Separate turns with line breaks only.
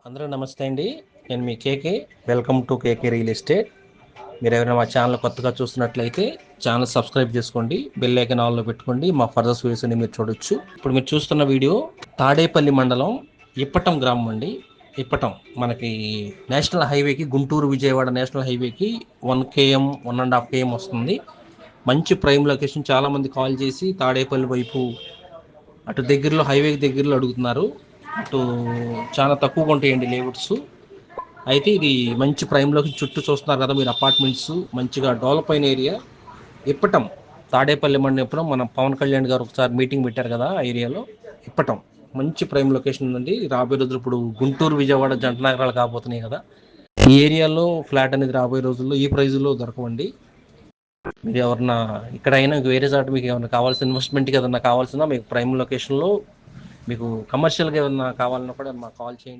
అందరూ నమస్తే అండి. నేను మీ KK. Welcome to KK real estate. మీరు ఎవరైనా మా ఛానల్ కొత్తగా చూస్తున్నట్లయితే ఛానల్ సబ్స్క్రైబ్ చేసుకోండి, బెల్ ఐకాన్ ఆన్లో పెట్టుకోండి. మా ఫర్దర్ వీడియోస్ మీరు చూడొచ్చు. ఇప్పుడు మీరు చూస్తున్న వీడియో తాడేపల్లి మండలం ఇప్పటం గ్రామం అండి. ఇప్పటం మనకి నేషనల్ హైవేకి, గుంటూరు విజయవాడ నేషనల్ హైవేకి 1 km 1.5 km వస్తుంది. మంచి ప్రైమ్ లొకేషన్. చాలామంది కాల్ చేసి తాడేపల్లి వైపు అటు దగ్గరలో హైవేకి దగ్గరలో అడుగుతున్నారు. అటు చాలా తక్కువగా ఉంటాయండి లేఅవుట్స్. అయితే ఇది మంచి ప్రైమ్లోకి చుట్టూ చూస్తున్నారు కదా మీరు, అపార్ట్మెంట్స్ మంచిగా డెవలప్ అయిన ఏరియా. ఇప్పటం తాడేపల్లి మండలం ఇప్పటం. మన పవన్ కళ్యాణ్ గారు ఒకసారి మీటింగ్ పెట్టారు కదా ఆ ఏరియాలో. ఇప్పటం మంచి ప్రైమ్ లొకేషన్ ఉందండి. రాబోయే రోజులు ఇప్పుడు గుంటూరు విజయవాడ జంట నగరాలు కాబోతున్నాయి కదా, ఈ ఏరియాలో ఫ్లాట్ అనేది రాబోయే రోజుల్లో ఈ ప్రైజ్లో దొరకవండి. మీరు ఎవరన్నా ఇక్కడైనా వేరే చోట మీకు ఏమైనా కావాల్సిన ఇన్వెస్ట్మెంట్కి ఏదన్నా కావాల్సిన మీకు ప్రైమ్ లొకేషన్లో మీకు కమర్షియల్గా ఏమన్నా కావాలన్నా కూడా మాకు కాల్ చేయండి.